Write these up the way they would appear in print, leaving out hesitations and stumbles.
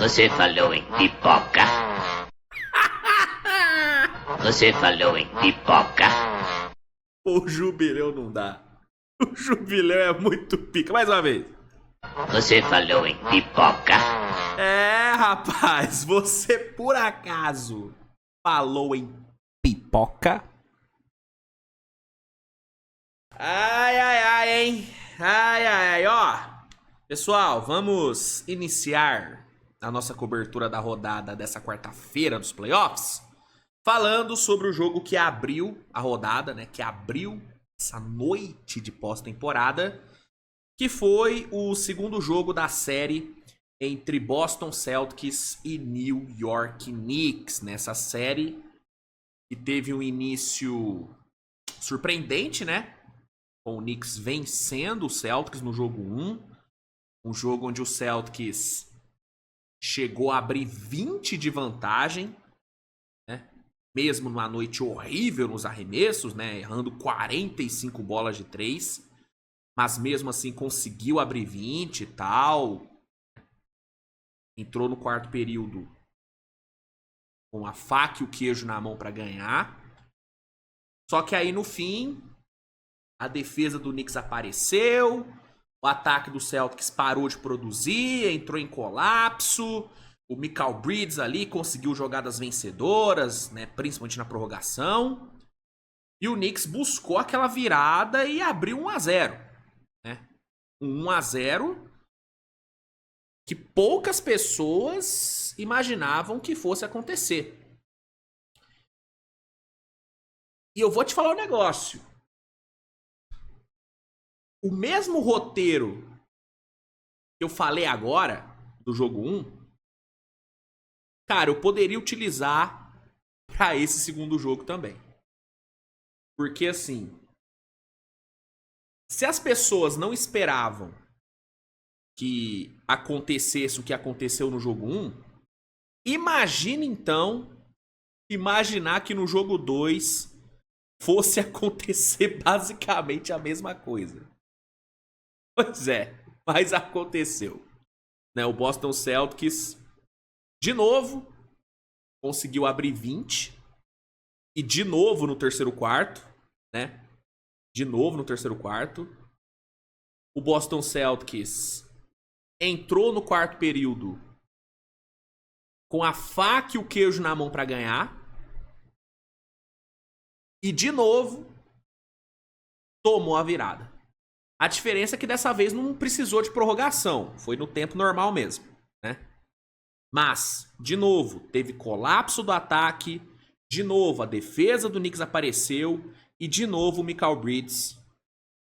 Você falou em pipoca. Você falou em pipoca. O Jubileu não dá. O Jubileu é muito pica. Mais uma vez. Você falou em pipoca. É, rapaz, você por acaso falou em pipoca? Ai, ai, ai, hein? Ai, ai, ai, ó. Pessoal, vamos iniciar a nossa cobertura da rodada dessa quarta-feira dos playoffs, falando sobre o jogo que abriu a rodada, né? Que abriu essa noite de pós-temporada, que foi o segundo jogo da série entre Boston Celtics e New York Knicks. Nessa série que teve um início surpreendente, né? Com o Knicks vencendo o Celtics no jogo 1. Um jogo onde o Celtics chegou a abrir 20 de vantagem, né? Mesmo numa noite horrível nos arremessos, né? Errando 45 bolas de 3. Mas mesmo assim conseguiu abrir 20 e tal. Entrou no quarto período com a faca e o queijo na mão para ganhar. Só que aí no fim, a defesa do Knicks apareceu. O ataque do Celtics parou de produzir, entrou em colapso. O Mikal Bridges ali conseguiu jogadas vencedoras, né, principalmente na prorrogação. E o Knicks buscou aquela virada e abriu 1-0. Né? Um 1-0 que poucas pessoas imaginavam que fosse acontecer. E eu vou te falar um negócio. O mesmo roteiro que eu falei agora, do jogo 1, cara, eu poderia utilizar pra esse segundo jogo também. Porque assim, se as pessoas não esperavam que acontecesse o que aconteceu no jogo 1, imagina então imaginar que no jogo 2 fosse acontecer basicamente a mesma coisa. Pois é, mas aconteceu. Né, o Boston Celtics, de novo, conseguiu abrir 20. E de novo no terceiro quarto, né? De novo no terceiro quarto. O Boston Celtics entrou no quarto período com a faca e o queijo na mão para ganhar. E de novo tomou a virada. A diferença é que dessa vez não precisou de prorrogação. Foi no tempo normal mesmo, né? Mas, de novo, teve colapso do ataque. De novo, a defesa do Knicks apareceu. E de novo, o Mikal Bridges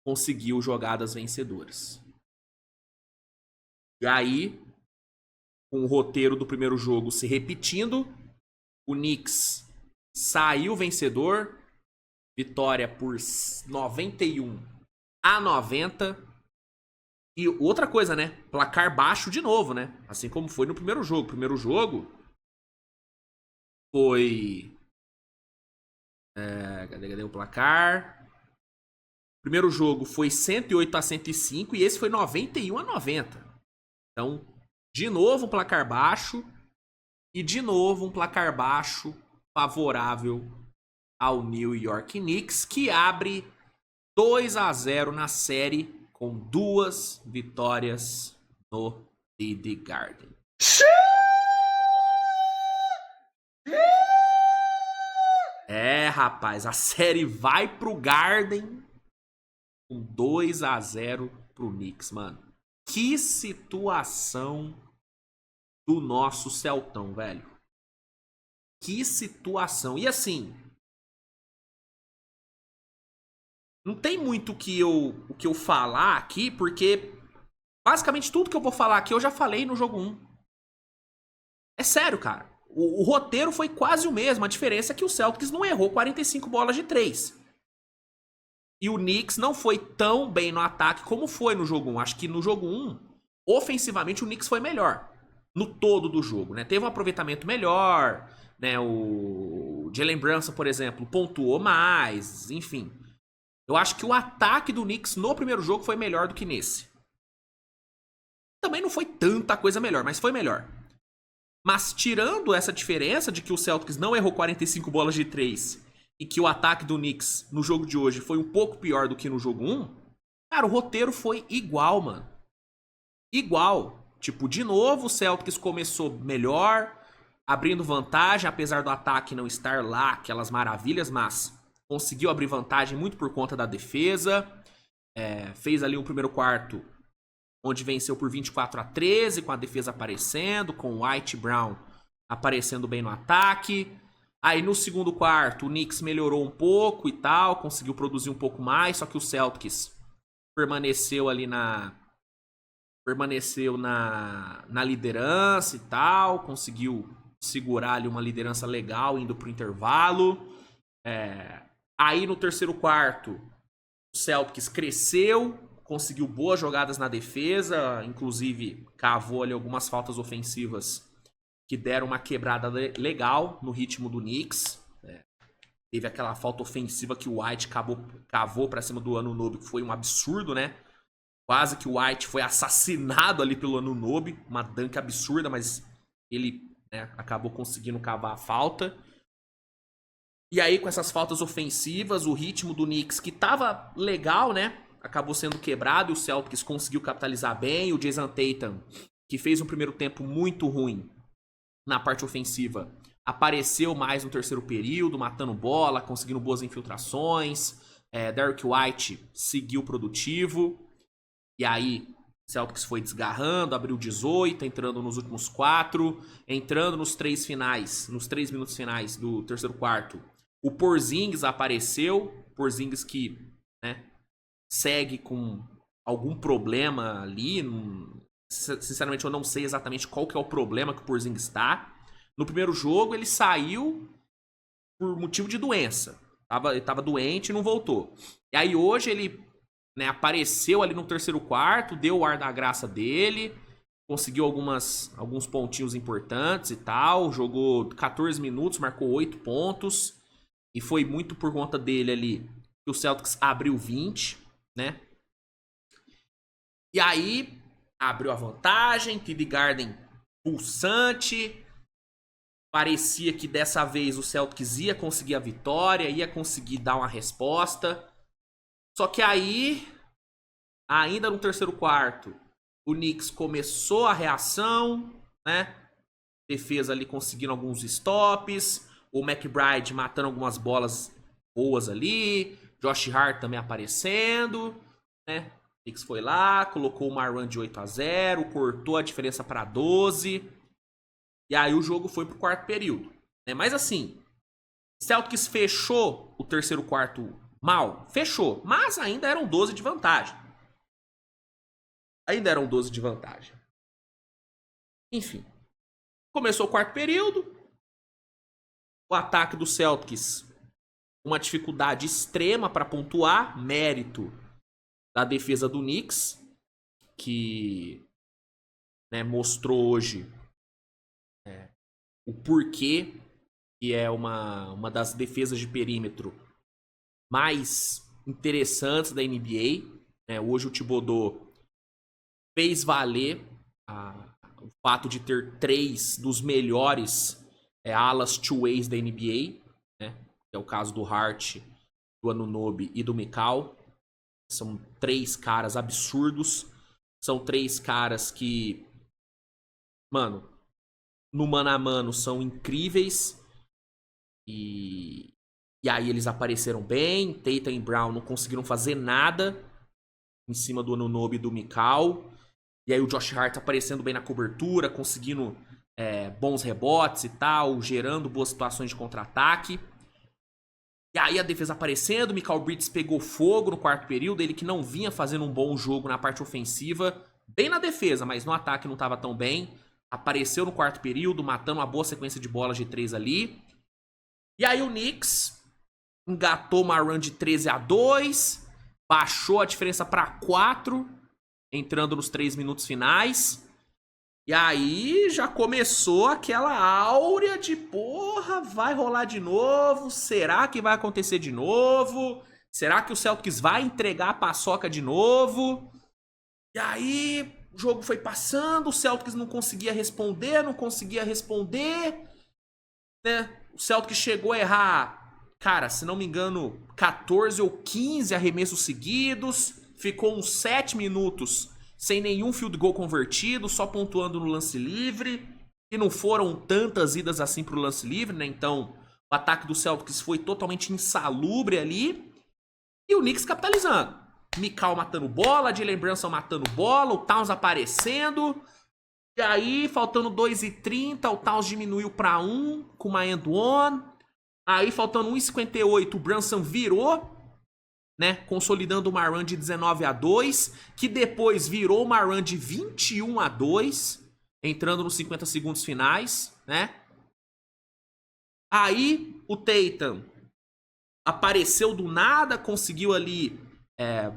conseguiu jogadas vencedoras. E aí, com o roteiro do primeiro jogo se repetindo, o Knicks saiu vencedor. Vitória por 91-90. E outra coisa, né? Placar baixo de novo, né? Assim como foi no primeiro jogo. O primeiro jogo foi... Cadê o placar? O primeiro jogo foi 108-105 e esse foi 91-90. Então, de novo um placar baixo. E de novo um placar baixo favorável ao New York Knicks, que abre 2-0 na série com 2 vitórias no TD Garden. É, rapaz, a série vai pro Garden com 2-0 pro Knicks, mano. Que situação do nosso Celtão, velho. Que situação. E assim, não tem muito o que eu falar aqui, porque basicamente tudo que eu vou falar aqui eu já falei no jogo 1. É sério, cara. O roteiro foi quase o mesmo. A diferença é que o Celtics não errou 45 bolas de 3. E o Knicks não foi tão bem no ataque como foi no jogo 1. Acho que no jogo 1, ofensivamente, o Knicks foi melhor. No todo do jogo, né? Teve um aproveitamento melhor, né? O Jalen Brunson, por exemplo, pontuou mais, enfim. Eu acho que o ataque do Knicks no primeiro jogo foi melhor do que nesse. Também não foi tanta coisa melhor, mas foi melhor. Mas tirando essa diferença de que o Celtics não errou 45 bolas de 3 e que o ataque do Knicks no jogo de hoje foi um pouco pior do que no jogo 1, cara, o roteiro foi igual, mano. Igual. Tipo, de novo, o Celtics começou melhor, abrindo vantagem, apesar do ataque não estar lá, aquelas maravilhas, mas conseguiu abrir vantagem muito por conta da defesa. Fez ali um primeiro quarto onde venceu por 24-13, com a defesa aparecendo, com White e Brown aparecendo bem no ataque. Aí no segundo quarto, o Knicks melhorou um pouco e tal, conseguiu produzir um pouco mais, só que o Celtics permaneceu ali na liderança e tal, conseguiu segurar ali uma liderança legal indo pro intervalo. Aí no terceiro quarto, o Celtics cresceu, conseguiu boas jogadas na defesa, inclusive cavou ali algumas faltas ofensivas que deram uma quebrada legal no ritmo do Knicks. Teve aquela falta ofensiva que o White cavou pra cima do Anunoby, que foi um absurdo, né? Quase que o White foi assassinado ali pelo Anunoby, uma dunk absurda, mas ele, né, acabou conseguindo cavar a falta. E aí, com essas faltas ofensivas, o ritmo do Knicks, que tava legal, né, acabou sendo quebrado e o Celtics conseguiu capitalizar bem. O Jason Tatum, que fez um primeiro tempo muito ruim na parte ofensiva, apareceu mais no terceiro período, matando bola, conseguindo boas infiltrações. Derrick White seguiu produtivo. E aí, o Celtics foi desgarrando, abriu 18, entrando nos últimos 4, entrando nos 3 minutos finais do terceiro quarto. O Porzingis apareceu, Porzingis que, né, segue com algum problema ali. Sinceramente, eu não sei exatamente qual que é o problema que o Porzingis está. No primeiro jogo, ele saiu por motivo de doença. Ele tava doente e não voltou. E aí hoje ele, né, apareceu ali no terceiro quarto, deu o ar da graça dele, conseguiu alguns pontinhos importantes e tal, jogou 14 minutos, marcou 8 pontos, e foi muito por conta dele ali que o Celtics abriu 20, né? E aí, abriu a vantagem, TD Garden pulsante, parecia que dessa vez o Celtics ia conseguir a vitória, ia conseguir dar uma resposta. Só que aí, ainda no terceiro quarto, o Knicks começou a reação, né? Defesa ali conseguindo alguns stops, o McBride matando algumas bolas boas ali, Josh Hart também aparecendo, né? O Knicks foi lá, colocou uma run de 8-0, cortou a diferença para 12. E aí o jogo foi pro quarto período, né? Mas assim, Celtics fechou o terceiro quarto mal? Fechou, mas ainda eram 12 de vantagem. Enfim, começou o quarto período, o ataque do Celtics, uma dificuldade extrema para pontuar, mérito da defesa do Knicks, que, né, mostrou hoje o porquê que é uma das defesas de perímetro mais interessantes da NBA. Hoje o Thibodeau fez valer o fato de ter 3 dos melhores alas two-ways da NBA, né? Que é o caso do Hart, do Anunoby e do Mikal. São 3 caras absurdos. São 3 caras que, mano, no mano a mano são incríveis. E aí eles apareceram bem. Tatum e Brown não conseguiram fazer nada em cima do Anunoby e do Mikal. E aí o Josh Hart aparecendo bem na cobertura, conseguindo bons rebotes e tal, gerando boas situações de contra-ataque. E aí a defesa aparecendo, o Mikal Bridges pegou fogo no quarto período, ele que não vinha fazendo um bom jogo na parte ofensiva, bem na defesa, mas no ataque não estava tão bem. Apareceu no quarto período, matando uma boa sequência de bolas de 3 ali. E aí o Knicks engatou uma run de 13-2, baixou a diferença para 4, entrando nos 3 minutos finais. E aí já começou aquela áurea de porra, vai rolar de novo? Será que vai acontecer de novo? Será que o Celtics vai entregar a paçoca de novo? E aí o jogo foi passando, o Celtics não conseguia responder, né? O Celtics chegou a errar, cara, se não me engano, 14 ou 15 arremessos seguidos, ficou uns 7 minutos sem nenhum field goal convertido, só pontuando no lance livre, e não foram tantas idas assim pro lance livre, né? Então, o ataque do Celtics foi totalmente insalubre ali, e o Knicks capitalizando. Mikal matando bola, Jalen Brunson matando bola, o Towns aparecendo. E aí, faltando 2:30, o Towns diminuiu para 1 com uma end one. Aí, faltando 1:58, o Brunson virou, né? Consolidando uma run de 19-2, que depois virou uma run de 21-2, entrando nos 50 segundos finais, né? Aí, o Tatum apareceu do nada, conseguiu ali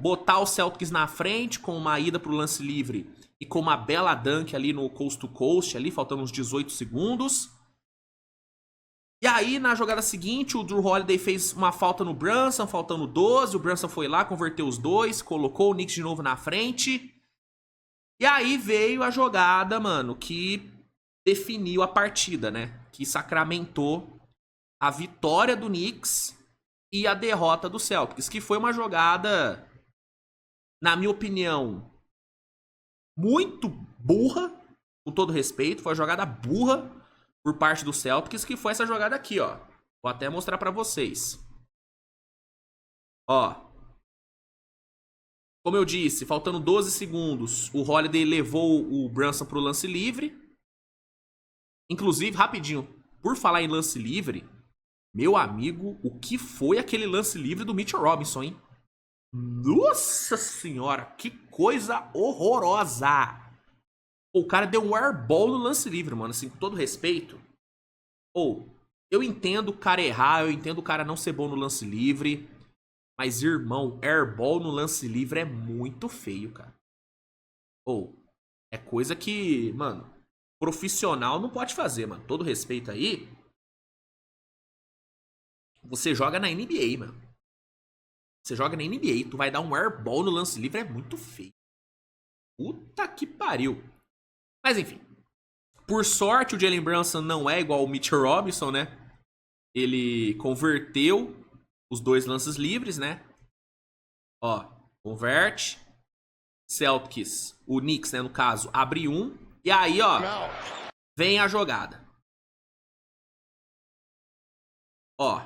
botar o Celtics na frente com uma ida pro lance livre e com uma bela dunk ali no coast to coast, ali faltando uns 18 segundos. E aí, na jogada seguinte, o Drew Holiday fez uma falta no Brunson, faltando 12, o Brunson foi lá, converteu os dois, colocou o Knicks de novo na frente. E aí veio a jogada, mano, que definiu a partida, né? Que sacramentou a vitória do Knicks e a derrota do Celtics, que foi uma jogada, na minha opinião, muito burra, com todo respeito, foi uma jogada burra por parte do Celtics, que foi essa jogada aqui, ó. Vou até mostrar pra vocês. Ó. Como eu disse, faltando 12 segundos, o Holiday levou o Brunson pro lance livre. Inclusive, rapidinho, por falar em lance livre, meu amigo, o que foi aquele lance livre do Mitchell Robinson, hein? Nossa senhora, que coisa horrorosa! O cara deu um airball no lance livre, mano, assim, com todo respeito. Eu entendo o cara errar, eu entendo o cara não ser bom no lance livre, mas, irmão, airball no lance livre é muito feio, cara. É coisa que, mano, profissional não pode fazer, mano. Todo respeito aí. Você joga na NBA, mano. Você joga na NBA, tu vai dar um airball no lance livre, é muito feio. Puta que pariu. Mas enfim. Por sorte, o Jalen Brunson não é igual o Mitchell Robinson, né? Ele converteu os dois lances livres, né? Ó, converte. Celtics, o Knicks, né, no caso, abre um. E aí, ó, vem a jogada. Ó.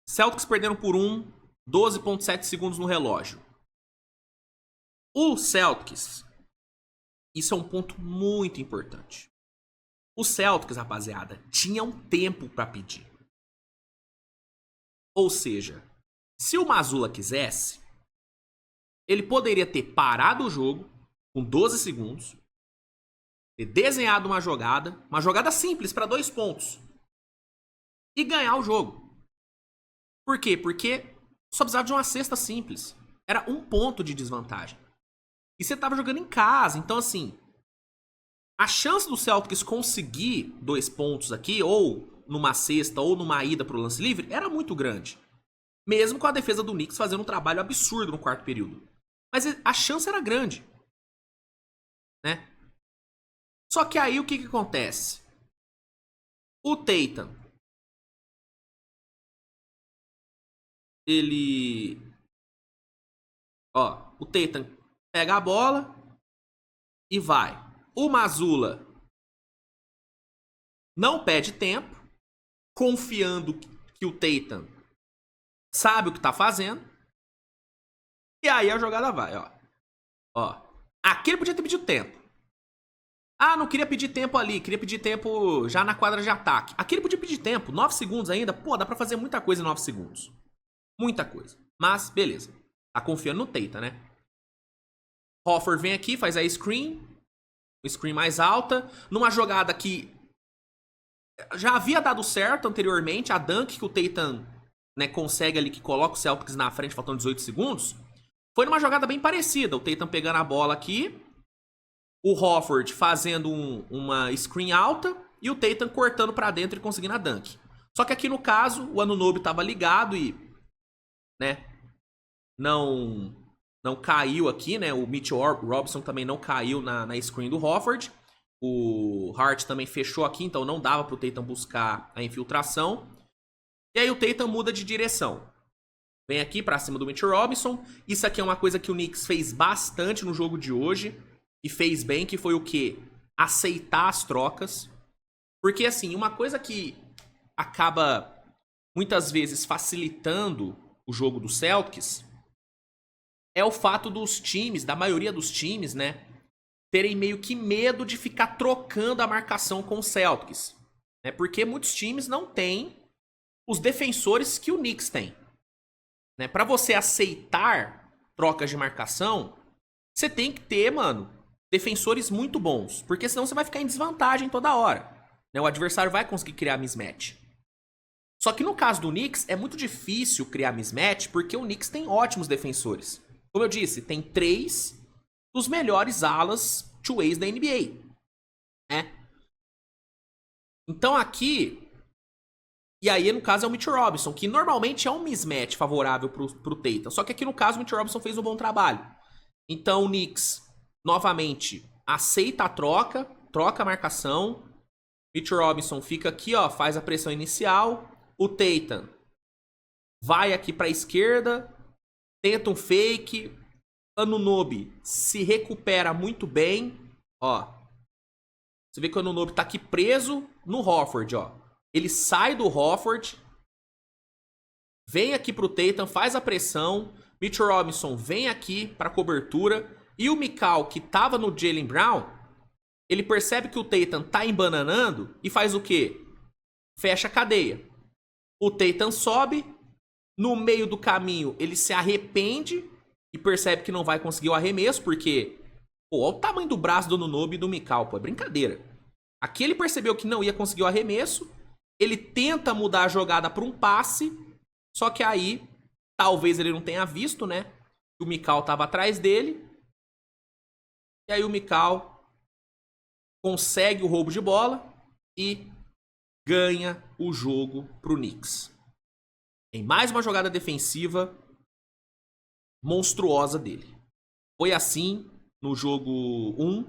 Celtics perderam por 12,7 segundos no relógio. O Celtics, isso é um ponto muito importante. O Celtics, rapaziada, tinha um tempo pra pedir. Ou seja, se o Mazzulla quisesse, ele poderia ter parado o jogo com 12 segundos, ter desenhado uma jogada simples para 2 pontos e ganhar o jogo. Por quê? Porque só precisava de uma cesta simples. Era 1 ponto de desvantagem. E você tava jogando em casa, então assim, a chance do Celtics conseguir 2 pontos aqui, ou numa cesta, ou numa ida pro lance livre, era muito grande. Mesmo com a defesa do Knicks fazendo um trabalho absurdo no 4º período. Mas a chance era grande, né? Só que aí o que acontece? O Tatum, o Tatum pega a bola e vai. O Mazzulla não pede tempo, confiando que o Tatum sabe o que tá fazendo. E aí a jogada vai, ó. Aqui ele podia ter pedido tempo. Ah, não queria pedir tempo ali, queria pedir tempo já na quadra de ataque. Aqui ele podia pedir tempo, 9 segundos ainda. Pô, dá pra fazer muita coisa em 9 segundos. Muita coisa. Mas, beleza. Tá confiando no Tatum, né? Hofford vem aqui, faz a screen. O screen mais alta. Numa jogada que já havia dado certo anteriormente. A dunk que o Tatum, né, consegue ali, que coloca o Celtics na frente, faltando 18 segundos. Foi numa jogada bem parecida. O Tatum pegando a bola aqui. O Hofford fazendo uma screen alta. E o Tatum cortando pra dentro e conseguindo a dunk. Só que aqui no caso, o Anunoby tava ligado e, né, não não caiu aqui, né? O Mitchell Robinson também não caiu na screen do Horford. O Hart também fechou aqui, então não dava pro Tatum buscar a infiltração. E aí o Tatum muda de direção. Vem aqui pra cima do Mitchell Robinson. Isso aqui é uma coisa que o Knicks fez bastante no jogo de hoje. E fez bem, que foi o quê? Aceitar as trocas. Porque assim, uma coisa que acaba muitas vezes facilitando o jogo do Celtics é o fato dos times, da maioria dos times, né, terem meio que medo de ficar trocando a marcação com o Celtics. Né, porque muitos times não têm os defensores que o Knicks tem. Né, para você aceitar trocas de marcação, você tem que ter, mano, defensores muito bons. Porque senão você vai ficar em desvantagem toda hora. Né, o adversário vai conseguir criar mismatch. Só que no caso do Knicks, é muito difícil criar mismatch porque o Knicks tem ótimos defensores. Como eu disse, tem 3 dos melhores alas two-ways da NBA. Né? Então aqui... E aí, no caso, é o Mitchell Robinson, que normalmente é um mismatch favorável pro Tatum. Só que aqui, no caso, o Mitchell Robinson fez um bom trabalho. Então o Knicks, novamente, aceita a troca a marcação. Mitchell Robinson fica aqui, ó, faz a pressão inicial. O Tatum vai aqui pra esquerda, tenta um fake. Anunoby se recupera muito bem. Ó, você vê que o Anunoby tá aqui preso no Horford, ó. Ele sai do Horford, vem aqui pro Tatum, faz a pressão. Mitchell Robinson vem aqui pra cobertura. E o Mikal, que tava no Jaylen Brown, ele percebe que o Tatum tá embananando e faz o quê? Fecha a cadeia. O Tatum sobe, no meio do caminho ele se arrepende e percebe que não vai conseguir o arremesso, porque, pô, olha o tamanho do braço do Anunoby e do Mikal, pô, é brincadeira. Aqui ele percebeu que não ia conseguir o arremesso, ele tenta mudar a jogada para um passe, só que aí, talvez ele não tenha visto, né, que o Mikal tava atrás dele, e aí o Mikal consegue o roubo de bola e ganha o jogo pro Knicks. Em mais uma jogada defensiva monstruosa dele. Foi assim no jogo 1,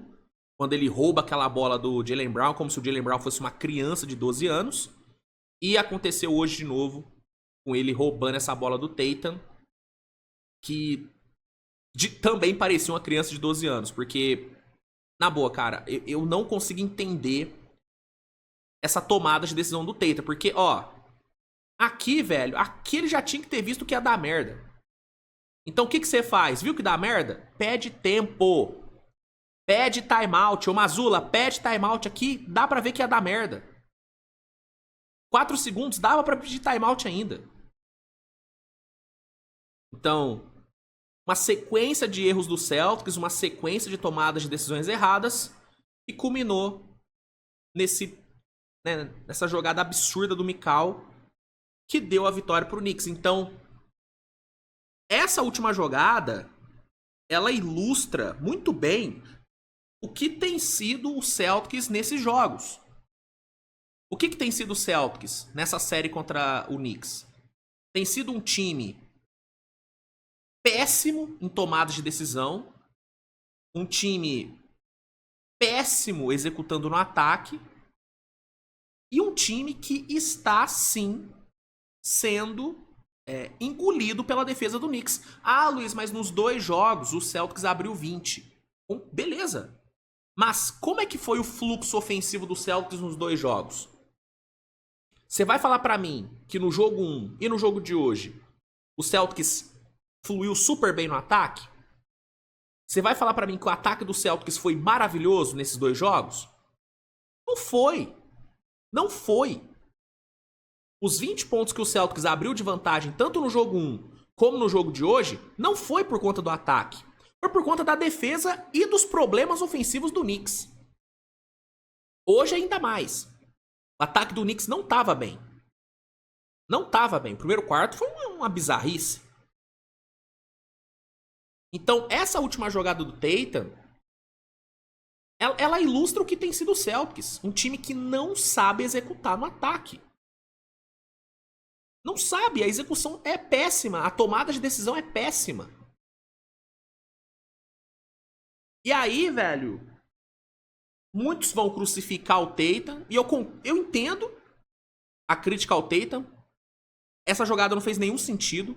quando ele rouba aquela bola do Jaylen Brown, como se o Jaylen Brown fosse uma criança de 12 anos. E aconteceu hoje de novo, com ele roubando essa bola do Tatum, que também parecia uma criança de 12 anos. Porque, na boa, cara, eu não consigo entender essa tomada de decisão do Tatum. Porque, ó, aqui, velho, aqui ele já tinha que ter visto que ia dar merda. Então o que você faz? Viu que dá merda? Pede tempo. Pede timeout. Ô Mazula, pede timeout aqui. Dá pra ver que ia dar merda. 4 segundos dava pra pedir timeout ainda. Então, uma sequência de erros do Celtics, uma sequência de tomadas de decisões erradas e culminou nessa jogada absurda do Mikal que deu a vitória pro Knicks. Então, essa última jogada, ela ilustra muito bem o que tem sido o Celtics nesses jogos. O que tem sido o Celtics nessa série contra o Knicks? Tem sido um time péssimo em tomadas de decisão, um time péssimo executando no ataque e um time que está, sim, sendo engolido pela defesa do Knicks. Ah, Luiz, mas nos 2 jogos o Celtics abriu 20. Bom, beleza. Mas como é que foi o fluxo ofensivo do Celtics nos 2 jogos? Você vai falar pra mim que no jogo 1 e no jogo de hoje o Celtics fluiu super bem no ataque? Você vai falar pra mim que o ataque do Celtics foi maravilhoso nesses 2 jogos? Não foi. Não foi. Os 20 pontos que o Celtics abriu de vantagem, tanto no jogo 1 como no jogo de hoje, não foi por conta do ataque. Foi por conta da defesa e dos problemas ofensivos do Knicks. Hoje ainda mais. O ataque do Knicks não estava bem. Não estava bem. O primeiro quarto foi uma bizarrice. Então, essa última jogada do Tatum, ela ilustra o que tem sido o Celtics. Um time que não sabe executar no ataque. Não sabe, a execução é péssima, a tomada de decisão é péssima. E aí, velho, muitos vão crucificar o Tatum. E eu entendo a crítica ao Tatum. Essa jogada não fez nenhum sentido.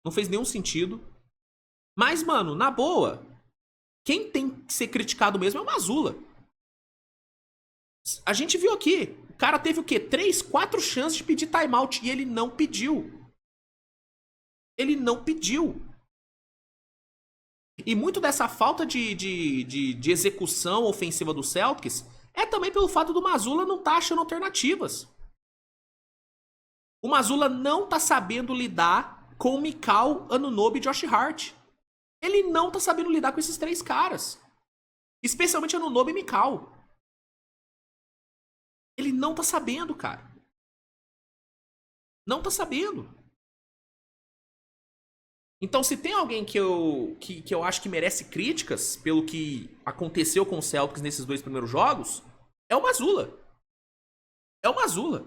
Não fez nenhum sentido. Mas, mano, na boa, quem tem que ser criticado mesmo é o Mazzulla. A gente viu aqui, o cara teve o quê? 3, 4 chances de pedir timeout e ele não pediu. Ele não pediu. E muito dessa falta de execução ofensiva do Celtics é também pelo fato do Mazzulla não tá achando alternativas. O Mazzulla não tá sabendo lidar com o Mikal, Anunoby e Josh Hart. Ele não tá sabendo lidar com esses 3 caras. Especialmente Anunoby e Mikal. Ele não tá sabendo, cara. Não tá sabendo. Então, se tem alguém que eu acho que merece críticas pelo que aconteceu com o Celtics nesses 2 primeiros jogos, é o Mazzulla. É o Mazzulla.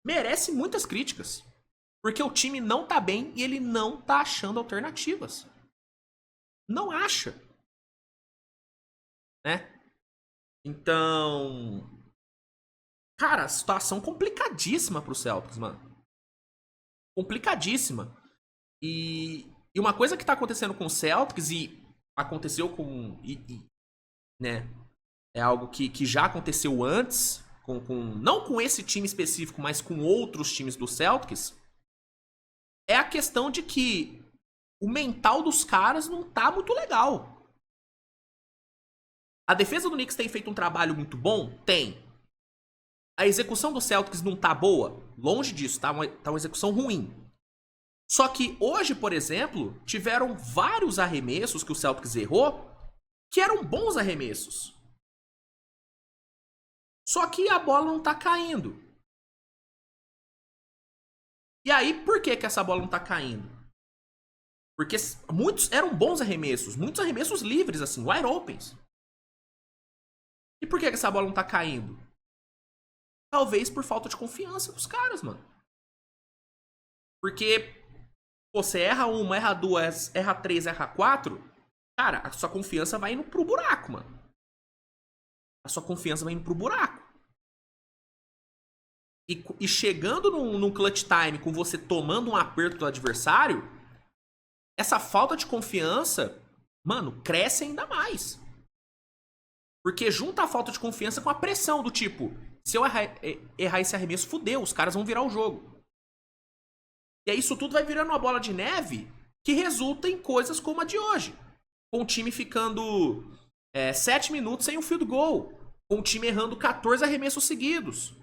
Merece muitas críticas. Porque o time não tá bem e ele não tá achando alternativas. Não acha. Né? Então... Cara, situação complicadíssima pro Celtics, mano. Complicadíssima. E uma coisa que tá acontecendo com o Celtics e aconteceu com... né? É algo que já aconteceu antes, não com esse time específico, mas com outros times do Celtics, é a questão de que o mental dos caras não tá muito legal. A defesa do Knicks tem feito um trabalho muito bom? Tem. A execução do Celtics não tá boa? Longe disso, tá uma execução ruim. Só que hoje, por exemplo, tiveram vários arremessos que o Celtics errou que eram bons arremessos. Só que a bola não tá caindo. E aí, por que essa bola não tá caindo? Porque muitos eram bons arremessos, muitos arremessos livres, assim, wide opens. E por que essa bola não tá caindo? Talvez por falta de confiança dos caras, mano. Porque você erra uma, erra duas, erra três, erra quatro, cara, a sua confiança vai indo pro buraco, mano. A sua confiança vai indo pro buraco. E chegando num clutch time com você tomando um aperto do adversário, essa falta de confiança, mano, cresce ainda mais. Porque junta a falta de confiança com a pressão do tipo, se eu errar esse arremesso, fudeu, os caras vão virar o jogo. E aí isso tudo vai virando uma bola de neve que resulta em coisas como a de hoje. Com o time ficando 7 minutos sem um field goal. Com o time errando 14 arremessos seguidos.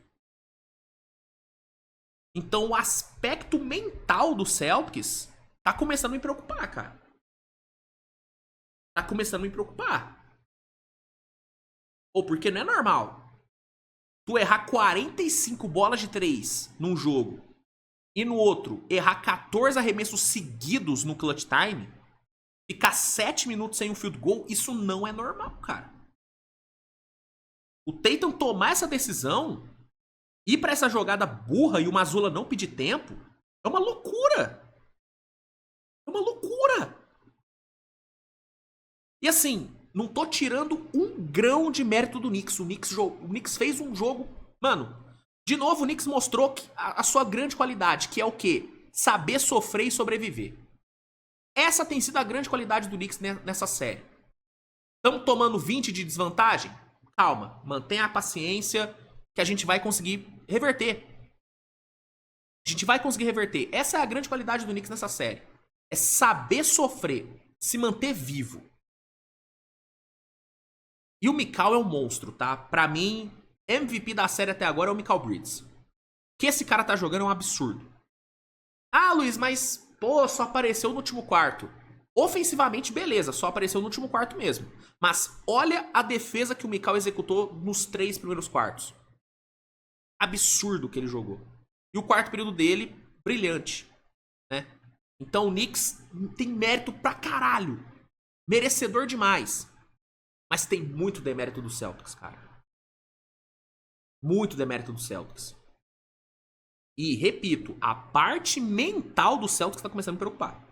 Então o aspecto mental do Celtics tá começando a me preocupar, cara. Tá começando a me preocupar. Ou porque não é normal tu errar 45 bolas de 3 num jogo e no outro errar 14 arremessos seguidos no clutch time, ficar 7 minutos sem um field goal, isso não é normal, cara. O Tatum tomar essa decisão, ir pra essa jogada burra e o Mazzulla não pedir tempo, é uma loucura. É uma loucura. E assim, não tô tirando um grão de mérito do Knicks. O Knicks fez um jogo... Mano, de novo o Knicks mostrou a sua grande qualidade, que é o quê? Saber sofrer e sobreviver. Essa tem sido a grande qualidade do Knicks nessa série. Estamos tomando 20 de desvantagem? Calma, mantenha a paciência que a gente vai conseguir reverter. A gente vai conseguir reverter. Essa é a grande qualidade do Knicks nessa série. É saber sofrer, se manter vivo. E o Mikal é um monstro, tá? Pra mim, MVP da série até agora é o Mikal Bridges. O que esse cara tá jogando é um absurdo. Ah, Luiz, mas, pô, só apareceu no último quarto. Ofensivamente, beleza, só apareceu no último quarto mesmo. Mas olha a defesa que o Mikal executou nos 3 primeiros quartos. Absurdo que ele jogou. E o quarto período dele, brilhante, né? Então o Knicks tem mérito pra caralho. Merecedor demais. Mas tem muito demérito do Celtics, cara. Muito demérito do Celtics. E, repito, a parte mental do Celtics tá começando a me preocupar.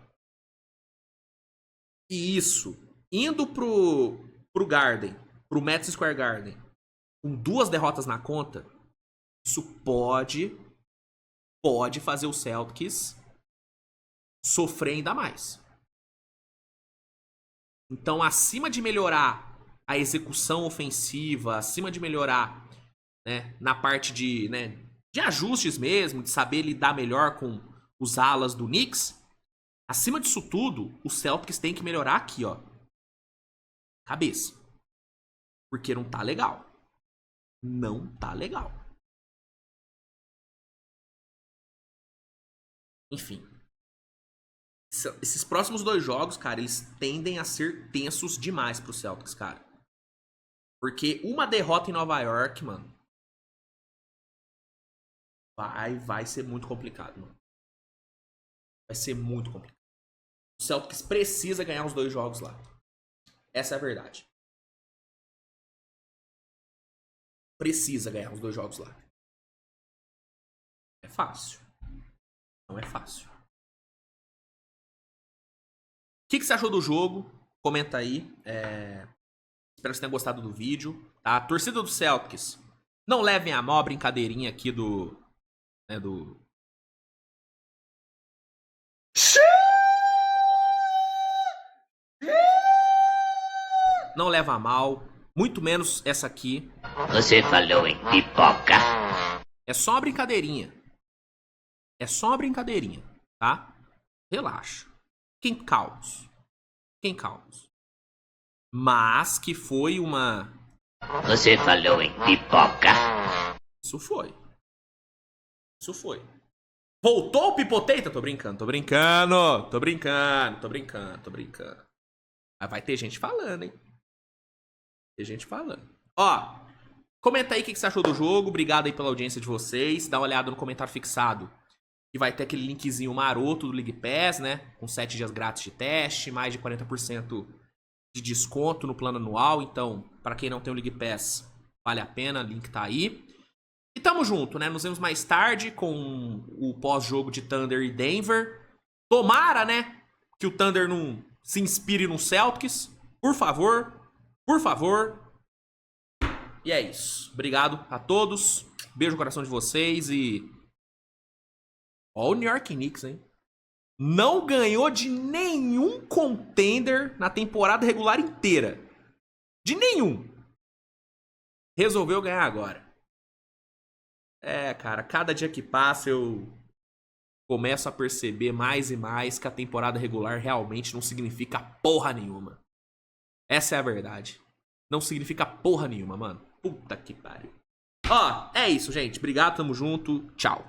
E isso indo pro Garden, pro Madison Square Garden, com 2 derrotas na conta, isso pode fazer o Celtics sofrer ainda mais. Então, acima de melhorar a execução ofensiva, acima de melhorar, né, na parte de, né, de ajustes mesmo, de saber lidar melhor com os alas do Knicks, acima disso tudo, o Celtics tem que melhorar aqui, ó. Cabeça. Porque não tá legal. Não tá legal. Enfim. Esses próximos 2 jogos, cara, eles tendem a ser tensos demais pro Celtics, cara. Porque uma derrota em Nova York, mano, vai ser muito complicado, mano. Vai ser muito complicado. O Celtics precisa ganhar os 2 jogos lá. Essa é a verdade. Precisa ganhar os 2 jogos lá. É fácil. Não é fácil. O que você achou do jogo? Comenta aí. Espero que você tenha gostado do vídeo. Tá? A torcida do Celtics, não levem a mal a brincadeirinha aqui do... Né, do... Não leva a mal. Muito menos essa aqui. Você falou em pipoca. É só uma brincadeirinha. É só uma brincadeirinha, tá? Relaxa. Fiquem calmos. Fiquem calmos. Mas que foi uma... Você falou em pipoca. Isso foi. Isso foi. Voltou o Pipoteita? Tô brincando, tô brincando. Tô brincando, tô brincando, tô brincando. Mas vai ter gente falando, hein? Tem gente falando. Ó, comenta aí o que você achou do jogo. Obrigado aí pela audiência de vocês. Dá uma olhada no comentário fixado. E vai ter aquele linkzinho maroto do League Pass, né? Com 7 dias grátis de teste, mais de 40% de desconto no plano anual. Então, para quem não tem o League Pass, vale a pena, o link tá aí. E tamo junto, né? Nos vemos mais tarde com o pós-jogo de Thunder e Denver. Tomara, né? Que o Thunder não se inspire no Celtics. Por favor. Por favor. E é isso. Obrigado a todos. Beijo no coração de vocês e... Ó o New York Knicks, hein? Não ganhou de nenhum contender na temporada regular inteira. De nenhum. Resolveu ganhar agora. É, cara, cada dia que passa eu começo a perceber mais e mais que a temporada regular realmente não significa porra nenhuma. Essa é a verdade. Não significa porra nenhuma, mano. Puta que pariu. Ó, é isso, gente. Obrigado, tamo junto. Tchau.